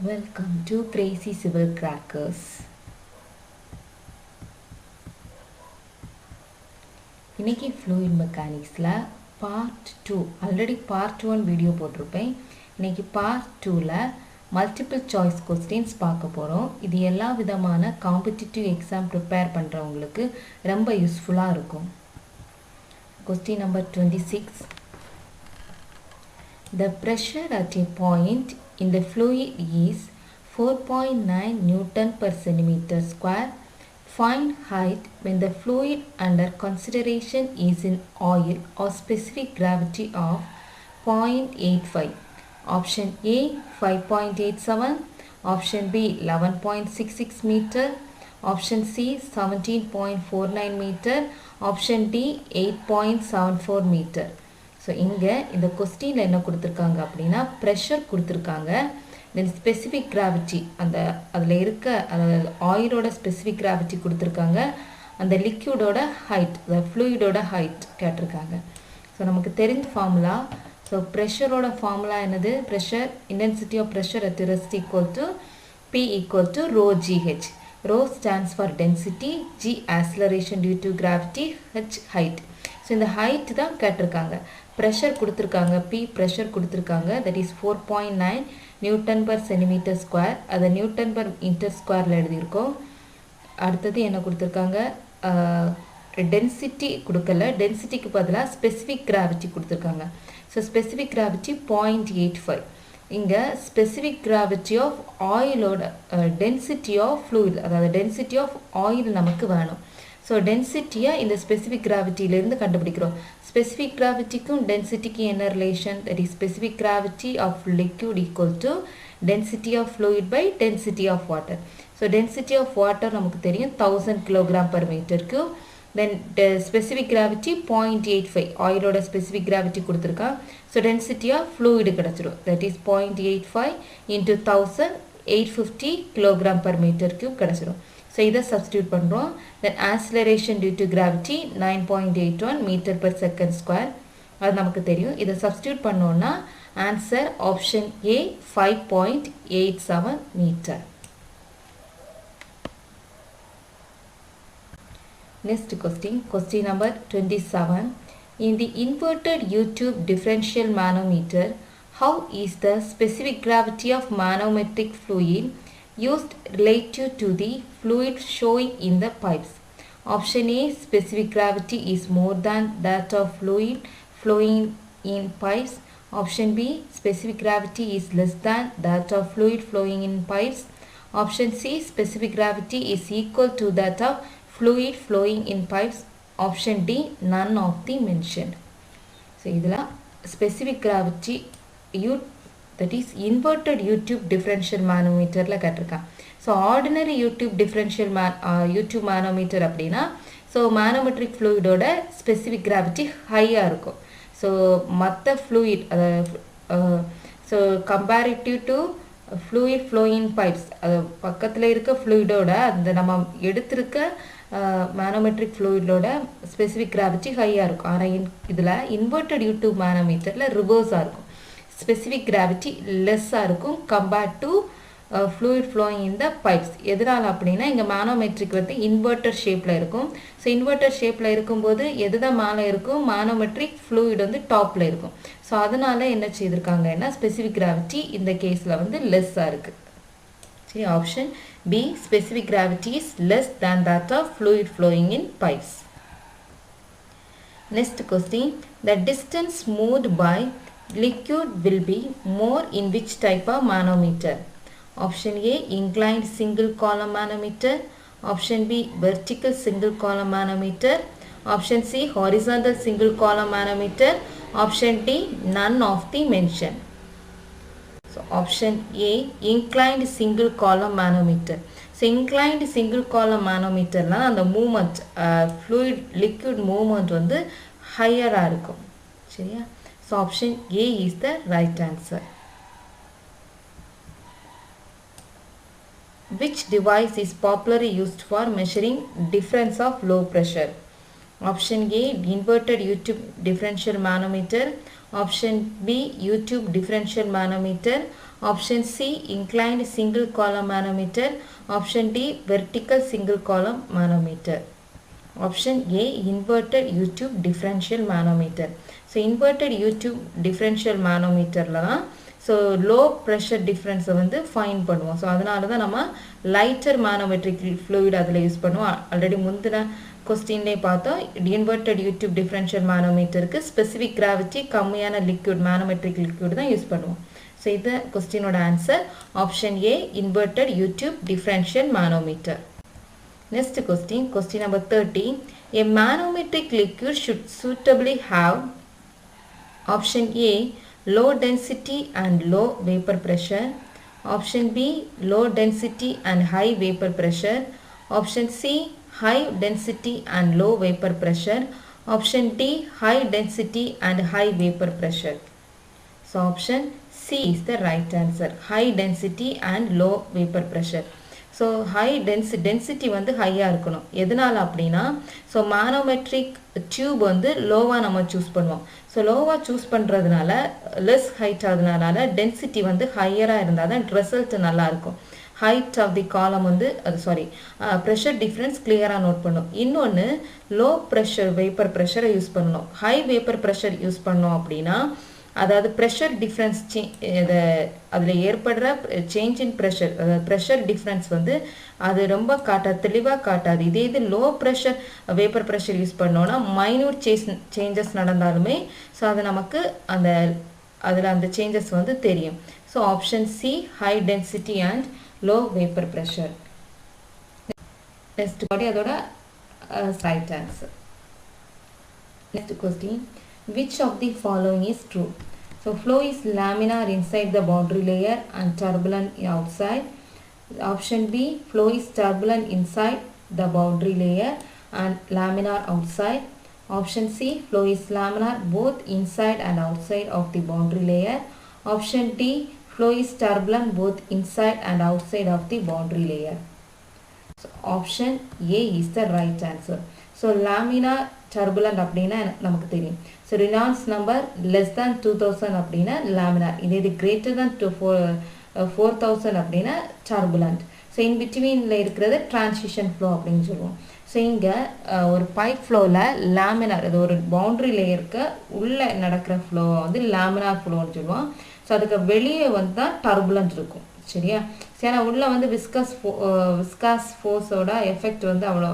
Welcome to Crazy Civil Crackers. இன்னைக்கு fluid mechanicsல part 2 already part 1 video போட்டிருப்பேன். இன்னைக்கு part 2ல multiple choice questions பார்க்க போறோம். இது எல்லா விதமான competitive exam prepare பண்றவங்களுக்கு ரொம்ப யூஸ்ஃபுல்லா இருக்கும். Question number 26. The pressure at a point in the fluid is 4.9 Newton per centimeter square. Find height when the fluid under consideration is in oil or specific gravity of 0.85. Option A 5.87, option B 11.66 meter, option C 17.49 meter, option D 8.74 meter. So இங்கே இந்த கொஸ்டினில் என்ன கொடுத்துருக்காங்க அப்படின்னா pressure கொடுத்துருக்காங்க, தென் specific gravity அந்த அதில் இருக்க ஆயிலோட ஸ்பெசிஃபிக் கிராவிட்டி கொடுத்துருக்காங்க, அந்த லிக்யூடோட ஹைட் அந்த ஃப்ளூயிடோட ஹைட் கேட்டிருக்காங்க. ஸோ நமக்கு தெரிஞ்ச ஃபார்முலா, ஸோ ப்ரெஷரோட ஃபார்முலா என்னது, pressure intensity of pressure at rest equal to P equal to rho GH. Rho stands for density, G acceleration due to gravity, H height. So இந்த height தான் கேட்டிருக்காங்க. Pressure கொடுத்துருக்காங்க, P pressure கொடுத்துருக்காங்க, that is 4.9 newton per centimetre square, அதை newton per metre ஸ்கொயரில் எழுதியிருக்கோம். அடுத்தது என்ன கொடுத்துருக்காங்க, டென்சிட்டி கொடுக்கல, டென்சிட்டிக்கு பதிலாக ஸ்பெசிஃபிக் கிராவிட்டி கொடுத்துருக்காங்க. So specific gravity 0.85. இங்கே ஸ்பெசிஃபிக் கிராவிட்டி ஆஃப் ஆயிலோட டென்சிட்டி ஆஃப் ஃப்ளூயிட், அதாவது டென்சிட்டி ஆஃப் ஆயில் நமக்கு வேணும். ஸோ டென்சிட்டியை இந்த ஸ்பெசிஃபிக் கிராவிட்டியிலேருந்து கண்டுபிடிக்கிறோம். ஸ்பெசிஃபிக் கிராவிட்டிக்கும் டென்சிட்டிக்கும் என்ன relation, that is specific gravity of liquid equal to density of fluid by density of water. So density of water நமக்கு தெரியும் 1000 கிலோகிராம் பர் மீட்டருக்கு. தென் ஸ்பெசிஃபிக் கிராவிட்டி 0.85, ஆயிலோட ஸ்பெசிஃபிக் கிராவிட்டி கொடுத்துருக்கா. ஸோ டென்சிட்டி ஆஃப் ஃப்ளூயிடு கிடச்சிடும், that is 0.85 into 1000 850 kilogram per metre cube கிடச்சிடும். So இதை substitute பண்ணுறோம். Then acceleration due to gravity 9.81 metre per second square, அது நமக்கு தெரியும். இதை சப்ஸ்டியூட் பண்ணோன்னா answer option A 5.87 metre. Next question number 27. In the inverted U-tube differential manometer, how is the specific gravity of manometric fluid used relative to the fluid showing in the pipes? Option A, specific gravity is more than that of fluid flowing in pipes. Option B, specific gravity is less than that of fluid flowing in pipes. Option C, specific gravity is equal to that of fluid flowing in pipes. Option D, none of the mentioned. So idla specific gravity that is inverted U-tube differential manometer la katirka. So ordinary U-tube differential U-tube manometer அப்படினா so manometric fluid ஓட specific gravity high இருக்கும். So மத்த fluid so comparative to fluid flowing pipes, அது பக்கத்துல இருக்க fluid ஓட அந்த நம்ம எடுத்திருக்க manometric fluid ஓட specific gravity high இருக்கும். ஆனா இதுல inverted U-tube manometerல reverse இருக்கும், specific gravity less இருக்கும் compared to fluid flowing in the pipes. எதனால அப்படின்னா இங்க manometric வந்து inverted shapeல இருக்கும். ஸோ inverted shapeல இருக்கும்போது எதுதான் மேலே இருக்கும், manometric fluid வந்து டாப்ல இருக்கும். ஸோ அதனால என்ன செய்திருக்காங்கன்னா specific gravity இந்த கேஸ்ல வந்து லெஸ்ஸாக இருக்கு. சரி, option B specific gravity is less than that of fluid flowing in pipes. Next question. The distance moved by liquid will be more in which type of manometer? Option A, inclined single column manometer. Option B, vertical single column manometer. Option C, horizontal single column manometer. Option D, none of the mentioned. So option A, inclined single column manometer. So inclined single column manometer na அந்த movement fluid liquid movement வந்து higher இருக்கும். சரியா? So option A is the right answer. Which device is popularly used for measuring difference of low pressure? Option A, inverted U-tube differential manometer. Option B, U-tube differential manometer. Option C, inclined single column manometer. Option D, vertical single column manometer. Option A, inverted U-tube differential manometer. So inverted U-tube differential manometer la so low pressure difference வந்து find பண்ணுவோம். So அதனால தான் நம்ம lighter manometric fluid அதில் use பண்ணுவோம். Already முந்தின கொஸ்டின்லே பார்த்தோம் inverted U-tube differential manometerக்கு specific gravity கம்மியான liquid manometric liquid தான் யூஸ் பண்ணுவோம். So இது கொஸ்டினோட answer option A, inverted U-tube differential manometer. Next question, question number 30. A manometric liquid should suitably have option A, low density and low vapor pressure. Option B, low density and high vapor pressure. Option C, high density and low vapor pressure. Option D, high density and high vapor pressure. So option C is the right answer. High density and low vapor pressure. So high density வந்து ஹையாக இருக்கணும். எதனால் அப்படின்னா so மானோமெட்ரிக் tube வந்து லோவாக நம்ம choose பண்ணுவோம். So லோவாக சூஸ் பண்ணுறதுனால லெஸ் ஹைட் ஆகுதுனால டென்சிட்டி வந்து ஹையராக இருந்தால் தான் ரிசல்ட் நல்லாயிருக்கும். ஹைட் ஆஃப் தி காலம் வந்து ப்ரெஷர் டிஃப்ரென்ஸ் கிளியராக நோட் பண்ணும். இன்னொன்று லோ ப்ரெஷர் வேப்பர் ப்ரெஷரை யூஸ் பண்ணணும். ஹை வேப்பர் ப்ரெஷர் யூஸ் பண்ணோம் அப்படின்னா அதாவது ப்ரெஷர் டிஃப்ரென்ஸ் அதில் ஏற்படுற change in pressure pressure difference வந்து அது ரொம்ப தெளிவாக காட்டாது. இதே இது low pressure vapour pressure use பண்ணோன்னா மைன்யூட் சேஞ்சஸ் நடந்தாலுமே ஸோ அது நமக்கு அதில் அந்த சேஞ்சஸ் வந்து தெரியும். So option C, high density and low vapour pressure. Next அதோட right answer. Next question, which of the following is true? So flow is laminar inside the boundary layer and turbulent outside. Option B, flow is turbulent inside the boundary layer and laminar outside. Option C, flow is laminar both inside and outside of the boundary layer. Option D, flow is turbulent both inside and outside of the boundary layer. So option A is the right answer. So laminar turbulent அப்படின்னா நமக்கு தெரியும். So Reynolds number less than 2000 அப்படின்னா laminar. இது greater than 4000 அப்படின்னா turbulent. So in பிட்வீனில் இருக்கிறது transition flow அப்படின்னு சொல்லுவோம். So இங்கே ஒரு பைப் ஃப்ளோவில் லேமினார், அது ஒரு பவுண்ட்ரி லேயருக்கு உள்ளே நடக்கிற ஃப்ளோவை வந்து லேமினார் ஃப்ளோன்னு சொல்லுவோம். ஸோ அதுக்கு வெளியே வந்து தான் டர்புலண்ட் இருக்கும். சரியா? ஏன்னா உள்ளே வந்து விஸ்காஸ் ஃபோர்ஸோட எஃபெக்ட் வந்து அவ்வளோ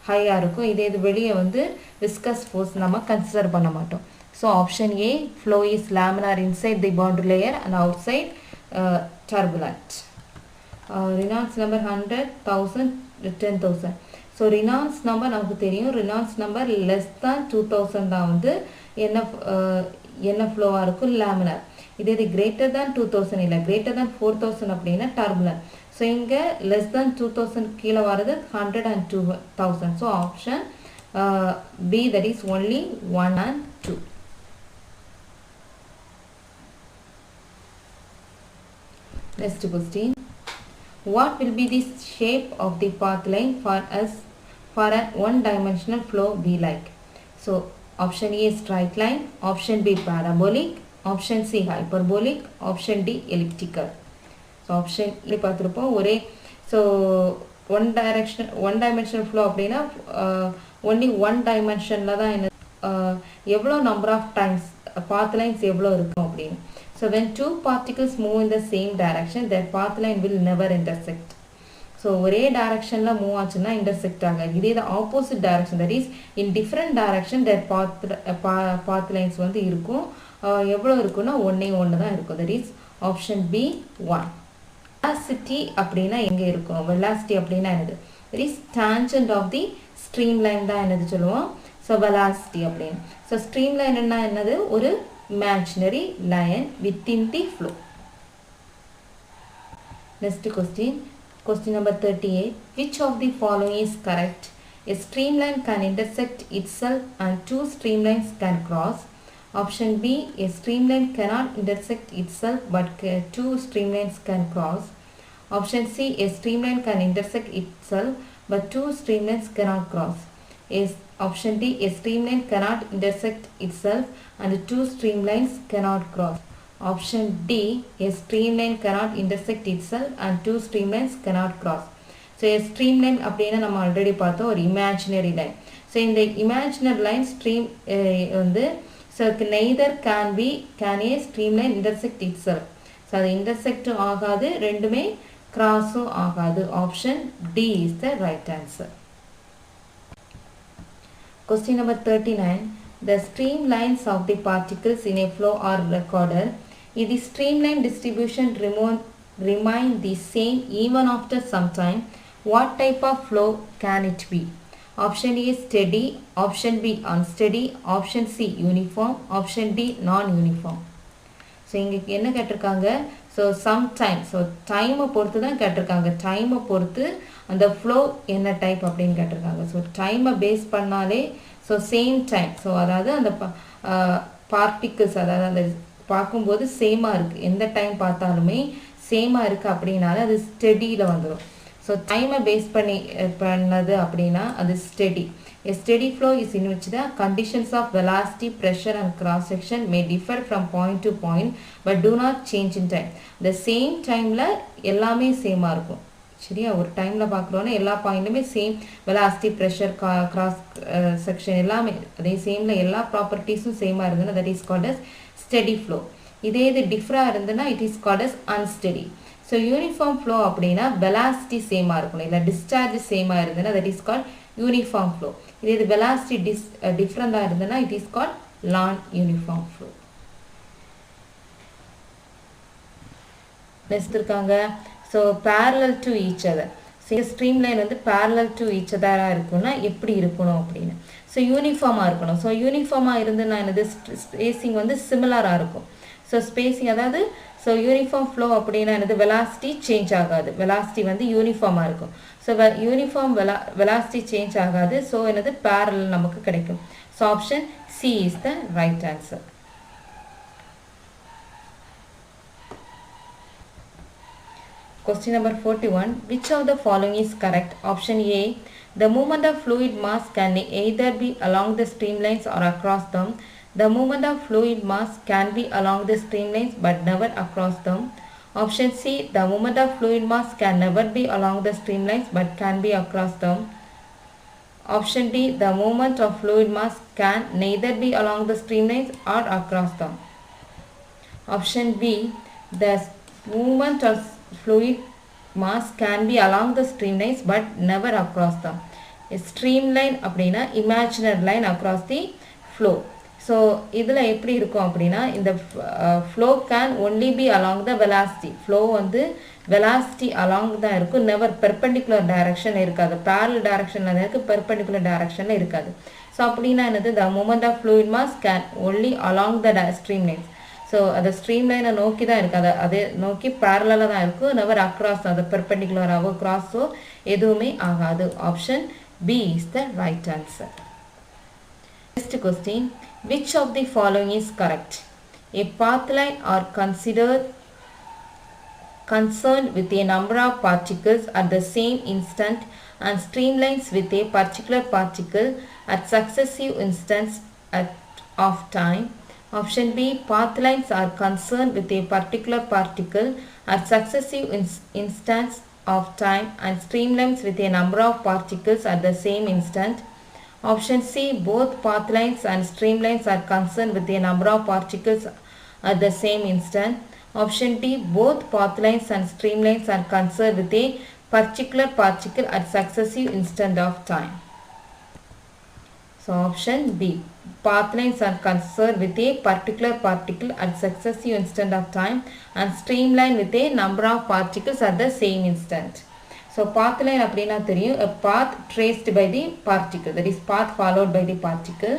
ஹையாக இருக்கும். இது வெளியே வந்து விஸ்கஸ் ஃபோர்ஸ் நம்ம கன்சிடர் பண்ண மாட்டோம். So option A, flow is laminar inside the boundary layer and outside turbulent. Reynolds number 100, 1000, 10,000. So Reynolds number நமக்கு தெரியும். ரினால்ட்ஸ் நம்பர் லெஸ் தான் 2000 தான் வந்து என்ன ஃப்ளோவாக இருக்கும், லேமினார். இது கிரேட்டர் தான் 2000 இல்லை, கிரேட்டர் தான் 4000 அப்படின்னா டர்புலண்ட். ஸோ இங்கே லெஸ் தேன் 2000 கீழே வர்றது 100 and 2000. So option B, that is only 1 and 2. Next question, what will be the shape of the path line for a one-dimensional flow be like? So option A, straight line. Option B, parabolic. Option C, hyperbolic. Option D, elliptical. So option இப்படி பார்த்துருப்போம். ஒரே so one dimensional flow அப்படின்னா only one டைமென்ஷனில் தான் என்ன எவ்வளோ number of times path lines எவ்வளோ இருக்கும் அப்படின்னு. So when two particles move in the same direction, their path line will never intersect. So ஒரே டைரக்ஷனில் மூவ் ஆச்சுன்னா இன்டர்செக்ட் ஆகாது. இதே தான் opposite direction, that is in different direction their path lines வந்து இருக்கும். எவ்வளோ இருக்குன்னா ஒன்று தான் இருக்கும். That is option B, 1. Velocity அப்படின்னா எங்கே இருக்கும்? வெலாசிட்டி அப்படின்னா என்னது? That is tangent of the stream line தான் என்னது சொல்லுவோம். ஸோ வெலாசிட்டி அப்படின்னு. ஸோ ஸ்ட்ரீம் லைன் என்னது? ஒரு imaginary line within the flow. Next question, question number 38. Which of the following is correct? A streamline can intersect itself and two streamlines can cross. Option B, a streamline cannot intersect itself but two streamlines can cross. Option C, a streamline can intersect itself but two streamlines cannot cross. Option D, a streamline cannot intersect itself and two streamlines cannot cross. Option D, a streamline cannot intersect itself and two streamlines cannot cross. So a streamline அப்படினா நம்ம already பார்த்தோம் ஒரு imaginary line. So இந்த imaginary line stream வந்து so neither can a streamline intersect itself. So அது intersect ஆகாது ரெண்டுமே cross ஆகாது. Option D is the right answer. Question number 39. The streamlines of the particles in a flow are recorded. If the streamline distribution remain the same even after some time, what type of flow can it be? Option A steady, option B unsteady, option C uniform, option D non-uniform. So இங்க என்ன கேட்டிருக்காங்க so sometime so time பொறுத்து தான் கேட்டிருக்காங்க time பொறுத்து அந்த flow என்ன type அப்படின்னு கேட்டிருக்காங்க so time பேஸ் பண்ணாலே so same time so அதாவது அந்த particles அதாவது அந்த பார்க்கும்போது சேமா இருக்கு எந்த டைம் பார்த்தாலுமே சேமா இருக்கு அப்படினால அது ஸ்டெடில வந்துரும் so time பேஸ் பண்ணது அப்படினா அது steady. A steady flow is in which the conditions of velocity, pressure and cross section may differ from point to point but do not change in time. The same timeல எல்லாமே சேமா இருக்கும். சரியா ஒரு டைம்ல பார்க்கறோம்னா எல்லா பாயிண்ட்லயுமே same velocity, pressure, cross section எல்லாமே அதே சேம்ல எல்லா ப்ராப்பர்ட்டீஸும் சேமா இருந்தனா that is called as steady flow. இதே இது டிஃபரா இருந்தனா it is called as unsteady. So uniform flow அப்படினா velocity சேமா இருக்கணும் இல்ல discharge சேமா இருந்தனா that is called uniform flow. இதே velocity different இருந்தனா it is called non-uniform flow. Next இருக்காங்க so parallel to each other. So streamline வந்து parallel to each other இருக்கும்னா எப்படி இருக்கணும் அப்படினு. So uniform இருக்கணும். So uniform இருந்தனா என்னது spacing வந்து similar இருக்கும். So spacing அதாவது so uniform flow அப்படினா என்னது velocity change ஆகாது. velocity வந்து uniform இருக்கும். So uniform velocity change ஆகாது. So என்னது parallel நமக்கு கிடைக்கும். So option C is the right answer. Question number 41. Which of the following is correct? Option A. The movement of fluid mass can either be along the streamlines or across them. The movement of fluid mass can be along the streamlines but never across them. Option C. The movement of fluid mass can never be along the streamlines but can be across them. Option D. The movement of fluid mass can neither be along the streamlines or across them. Option B. The movement of fluid mass can be along the streamlines but never across them. A streamline அப்படினா imaginary line across the flow. So இதுல எப்படி இருக்கும் அப்படினா இந்த flow can only be along the velocity. Flow வந்து velocity along தான் இருக்கும் never perpendicular direction இருக்காது. Parallel directionல தான் இருக்கு perpendicular directionல இருக்காது. So அப்படினா என்னது the movement of fluid mass can only along the streamlines. So அது streamline நோக்கி தான் இருக்காது. அது நோக்கி parallel தான் இருக்கும் never across அது perpendicular ஆவோ cross எதுவுமே ஆகாது. Option B is the right answer. Next question. Which of the following is correct? A path line are concerned with a number of particles at the same instant and streamlines with a particular particle at successive instants of time. Option B. Path lines are concerned with a particular particle at successive instants of time and streamlines with a number of particles at the same instant. Option C. Both path lines and streamlines are concerned with a number of particles at the same instant. Option D. Both path lines and streamlines are concerned with a particular particle at successive instant of time. So option B. Path lines are concerned with a particular particle at successive instant of time and streamline with a number of particles at the same instant. So path line அப்படினா தெரியும் a path traced by the particle, that is path followed by the particle.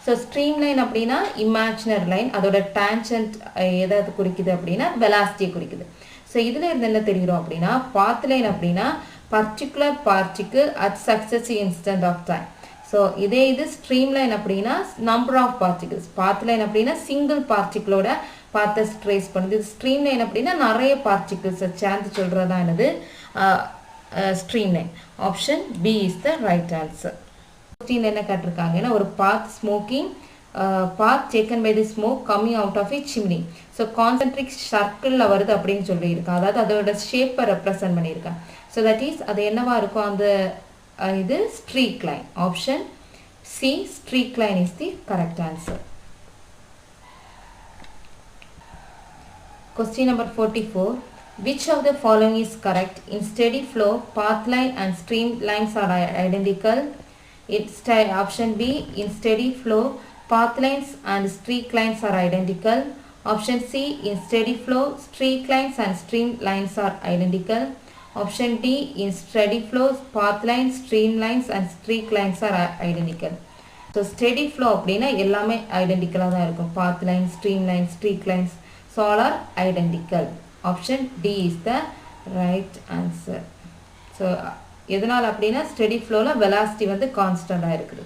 So streamline அப்படினா imaginary line, அதோட tangent எதாவது குறிக்குது அப்படினா velocity குறிக்குது. So இதுல இருந்து என்ன தெரியும் அப்படினா path line அப்படினா particular particle at successive instant of time. So இதே இது streamline அப்படினா number of particles. Path line அப்படினா single particle ஓட path trace பண்ணுது. Streamline அப்படினா நிறைய particles சேர்ந்து சொல்றதா என்னது streamline. Option B is the right answer. Question என்ன கேட்டிருக்காங்கன்னா ஒரு path smoking path taken by the smoke coming out of a chimney. So concentric circle வருது அப்படின்னு சொல்லியிருக்கேன். அதாவது அதோட ஷேப்பை ரெப்ரசன்ட் பண்ணியிருக்கேன். ஸோ தட் இஸ் அது என்னவா இருக்கும் அந்த இது streak line. Option C streak line is the correct answer. Question number 44. Which of the following is correct? In steady flow, path line and stream lines are identical. It's option B. In steady flow, path lines and streak lines are identical. Option C. In steady flow, streak lines and stream lines are identical. Option D. In steady flow, path lines, stream lines and streak lines are identical. So steady flow அப்படினா எல்லாமே ஐடென்டிக்கலா தான் இருக்கும். Path lines, stream lines, streak lines, so all are identical. Option D is the right answer. So எதனால அப்படினா steady flowல velocity வந்து கான்ஸ்டன்ட்டா இருக்குது.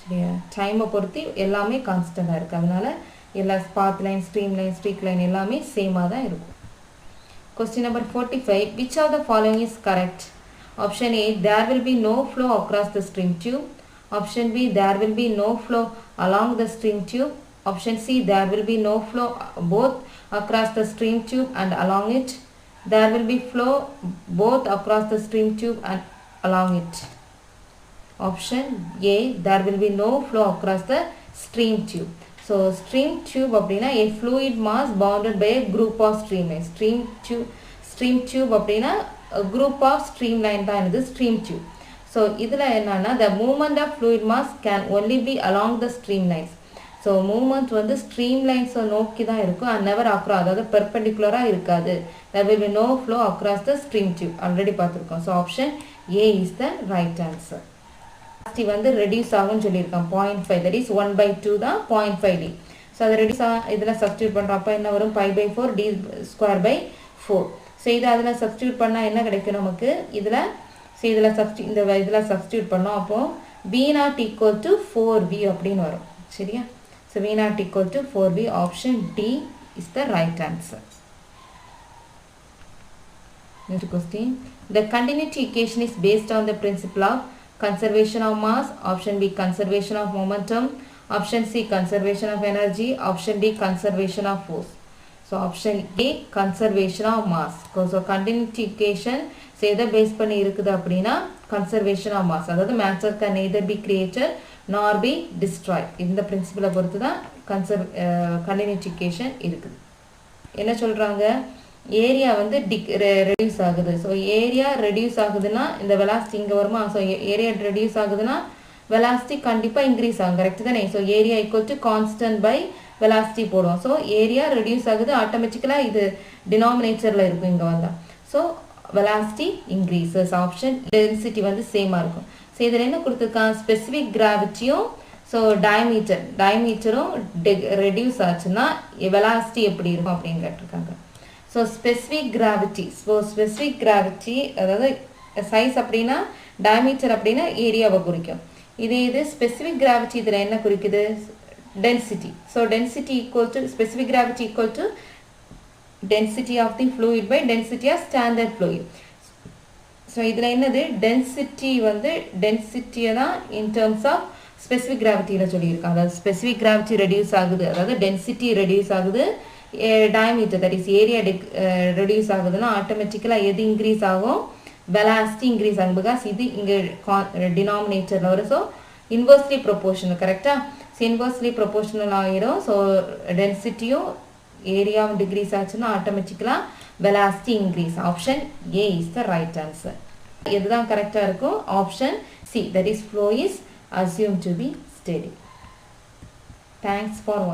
சரியா? டைமை பொறுத்து எல்லாமே கான்ஸ்டன்ட்டா இருக்கு. அதனால எல்லா path line, stream line, streak line எல்லாமே சேமா தான் இருக்கும். Question number 45. Which of the following is correct? Option A. There will be no flow across the stream tube. Option B. There will be no flow along the stream tube. Option C. There will be no flow both across the stream tube and along it. There will be flow both across the stream tube and along it. Option A. There will be no flow across the stream tube. So stream tube அப்படினா a fluid mass bounded by a group of streamlines. Stream tube அப்படினா a group of streamline தான் இது stream tube. So இதுல என்னன்னா the movement of fluid mass can only be along the streamlines. So movement வந்து streamlines நோக்கி தான் இருக்கும் and never across, அதாவது perpendicular இருக்காது. There will be no flow across the stream tube. Already பார்த்திருக்கோம். So option A is the right answer. Velocity வந்து reduce ஆகும்னு சொல்லியிருக்கோம் 0.5, that is 1/2 தான் 0.5d. So அதை reduce இதில் substitute பண்ணுறோம். அப்போ என்ன வரும் pi by 4 d square by 4. So இதை அதில் substitute பண்ணால் என்ன கிடைக்கும் நமக்கு இதில் substitute பண்ணோம். அப்போ v naught equal to 4v அப்படின்னு வரும். சரியா? So v naught equal to 4v. Option D is the right answer. Next question. The continuity equation is based on the principle of conservation of mass. Option B. Conservation of momentum. Option C. Conservation of energy. Option D. Conservation of force. So option A. Conservation of mass. So continuity equation எதை base பண்ணி இருக்குது அப்படின்னா conservation of mass, அதாவது matter can neither be created நார் B destroy. இந்த பிரின்சிபலை பொறுத்து தான் கண்டினியூட்டிகேஷன் இருக்குது. என்ன சொல்கிறாங்க, ஏரியா வந்து ரெடியூஸ் ஆகுது. ஸோ ஏரியா ரெடியூஸ் ஆகுதுன்னா இந்த வெலாசிட்டி இங்கே வருமா? ஸோ ஏரியா ரெடியூஸ் ஆகுதுன்னா வெலாசிட்டி கண்டிப்பாக இன்க்ரீஸ் ஆகும். கரெக்ட் தானே? So area equal to constant by velocity போடுவோம். ஸோ ஏரியா ரெடியூஸ் ஆகுது, ஆட்டோமேட்டிக்கலாக இது டினாமினேச்சரில் இருக்கும் இங்கே வந்தால். So velocity increases. Option density வந்து சேமாக இருக்கும். ஸோ இதில் என்ன கொடுத்துருக்கான், ஸ்பெசிஃபிக் கிராவிட்டியும் ஸோ டயமீட்டரும் ரெடியூஸ் ஆச்சுன்னா வெலாசிட்டி எப்படி இருக்கும் அப்படின்னு கேட்டிருக்காங்க. ஸோ ஸ்பெசிஃபிக் கிராவிட்டி அதாவது சைஸ் அப்படின்னா டயமீட்டர் அப்படின்னா ஏரியாவை குறிக்கும். இது ஸ்பெசிஃபிக் கிராவிட்டி இதில் என்ன குறிக்குது, density. So density equal to specific gravity equal to density of the fluid by density of standard fluid. So இதில் என்னது density வந்து density தான் in terms of specific gravity சொல்லியிருக்காங்க. அதாவது specific gravity reduce ஆகுது, அதாவது density reduce ஆகுது, diameter that is area reduce ஆகுதுன்னா ஆட்டோமேட்டிக்கலாக எது இன்க்ரீஸ் ஆகும், velocity இன்க்ரீஸ் ஆகும். பிகாஸ் இது இங்கே டினாமினேட்டரில் வரும். So inversely proportional. கரெக்டாக? ஸோ இன்வர்ஸ்லி ப்ரொபோர்ஷனல் ஆகிடும். ஸோ டென்சிட்டியும் ஏரியாவும் டிக்ரீஸ் ஆச்சுன்னா ஆட்டோமேட்டிக்கலாக velocity increase. Option A is the right answer. எதுதான் கரெக்டாக இருக்கும்? Option C, that is flow is assume to be steady. Thanks for